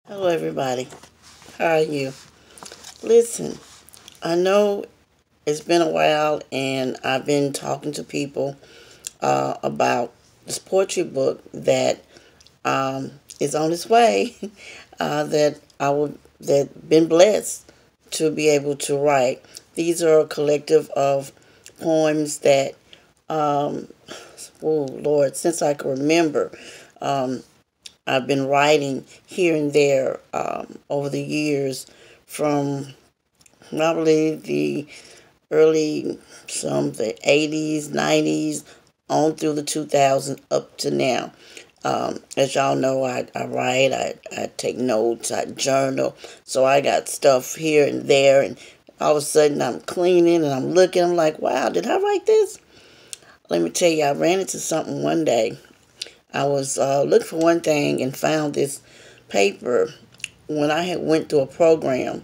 Hello, everybody. How are you? Listen, I know it's been a while, and I've been talking to people about this poetry book that is on its way. That been blessed to be able to write. These are a collective of poems that, um, oh Lord, since I can remember. Um, I've been writing here and there over the years, from probably the the 80s, 90s, on through the 2000s up to now. As y'all know, I write, I take notes, I journal. So I got stuff here and there, and all of a sudden I'm cleaning and I'm looking, I'm like, wow, did I write this? Let me tell you, I ran into something one day. I was looking for one thing and found this paper when I had went through a program,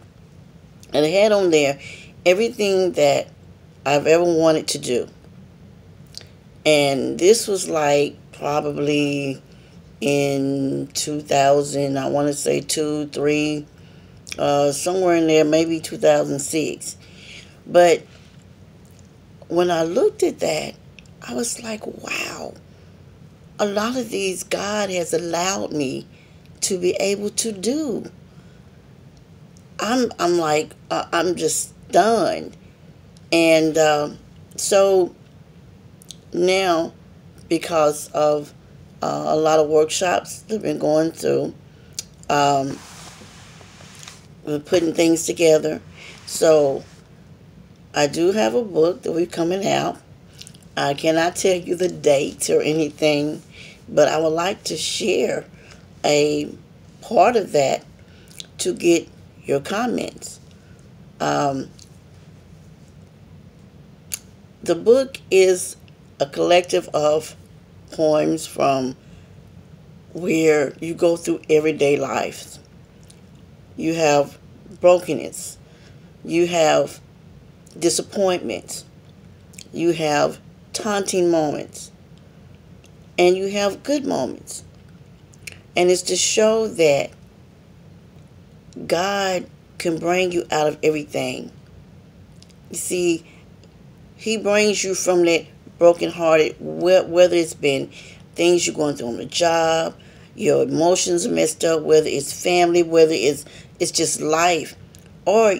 and it had on there everything that I've ever wanted to do. And this was like probably in 2000, I want to say 2, 3, somewhere in there, maybe 2006. But when I looked at that, I was like, wow, a lot of these God has allowed me to be able to do. I'm like, I'm just stunned. And so now, because of a lot of workshops that have been going through, um, we're putting things together. So I do have a book that we're coming out. I cannot tell you the date or anything, but I would like to share a part of that to get your comments. Um, the book is a collective of poems from where you go through everyday life. You have brokenness, you have disappointments, you have taunting moments, and you have good moments. And it's to show that God can bring you out of everything. You see, He brings you from that brokenhearted, whether it's been things you're going through on the job, your emotions are messed up, whether it's family, whether it's just life, or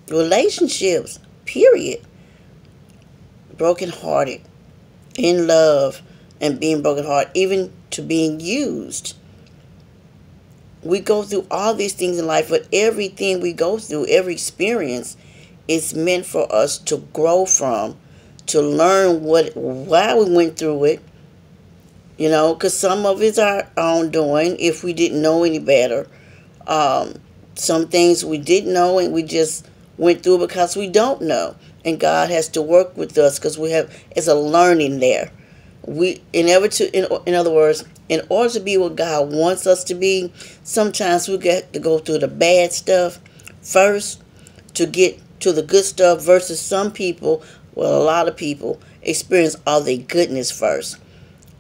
relationships, period. Brokenhearted, in love, and being brokenhearted, even to being used. We go through all these things in life, but everything we go through, every experience, is meant for us to grow from, to learn why we went through it. Because some of it's our own doing if we didn't know any better. Some things we didn't know and we just went through because we don't know, and God has to work with us because it's a learning there. In other words, in order to be what God wants us to be, sometimes we get to go through the bad stuff first to get to the good stuff, versus some people, well, a lot of people experience all the goodness first,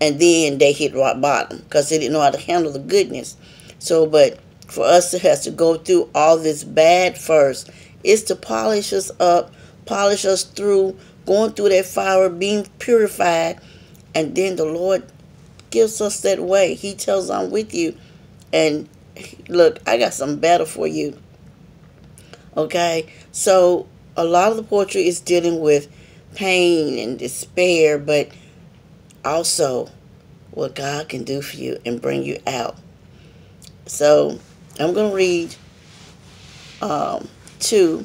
and then they hit rock bottom because they didn't know how to handle the goodness. So, but for us to have to go through all this bad first is to polish us up, polish us through, going through that fire, being purified, and then the Lord gives us that way. He tells, I'm with you, and look, I got something better for you. Okay? So a lot of the poetry is dealing with pain and despair, but also what God can do for you and bring you out. So I'm going to read two.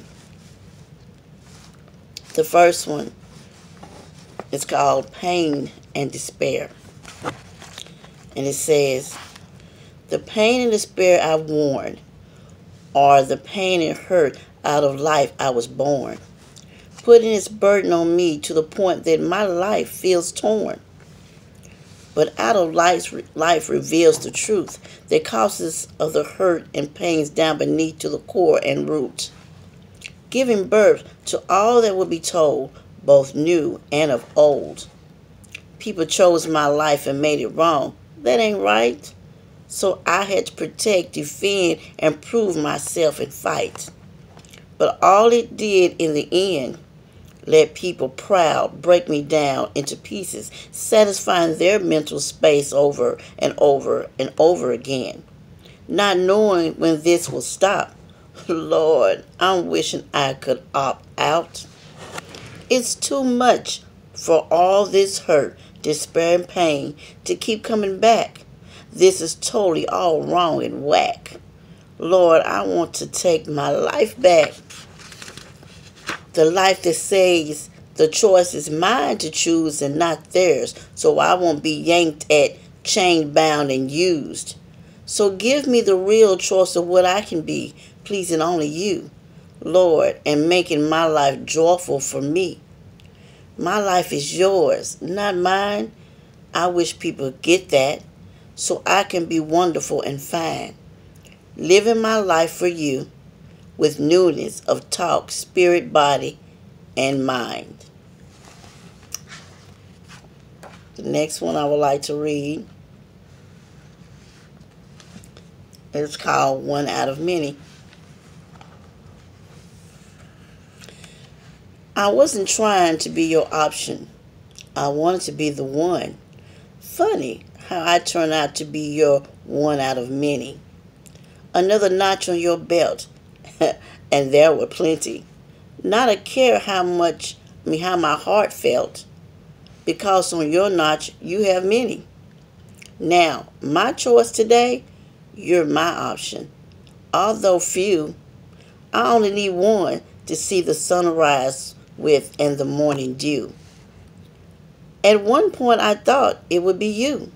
The first one is called Pain and Despair. And it says, the pain and despair I've worn, or the pain and hurt out of life I was born, putting its burden on me to the point that my life feels torn. But out of life reveals the truth, the causes of the hurt and pains down beneath to the core and root, giving birth to all that will be told, both new and of old. People chose my life and made it wrong. That ain't right. So I had to protect, defend, and prove myself in fights. But all it did in the end, let people proud break me down into pieces, satisfying their mental space over and over and over again, not knowing when this will stop. Lord, I'm wishing I could opt out. It's too much for all this hurt, despair, and pain to keep coming back. This is totally all wrong and whack. Lord, I want to take my life back. The life that says the choice is mine to choose and not theirs, so I won't be yanked at, chained, bound, and used. So give me the real choice of what I can be, pleasing only you, Lord, and making my life joyful for me. My life is yours, not mine. I wish people get that, so I can be wonderful and fine. Living my life for you, with newness of talk, spirit, body, and mind. The next one I would like to read is called One Out of Many. I wasn't trying to be your option. I wanted to be the one. Funny how I turned out to be your one out of many. Another notch on your belt. And there were plenty. Not a care how my heart felt, because on your notch you have many. Now, my choice today, you're my option. Although few, I only need one to see the sunrise with and the morning dew. At one point I thought it would be you.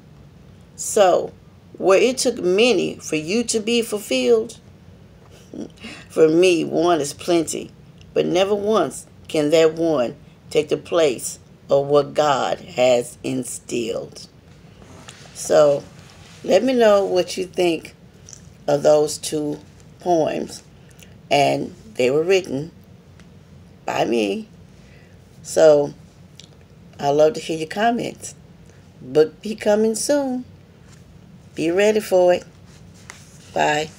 So, where it took many for you to be fulfilled, for me, one is plenty, but never once can that one take the place of what God has instilled. So, let me know what you think of those two poems. And they were written by me. So, I'd love to hear your comments. Book be coming soon. Be ready for it. Bye.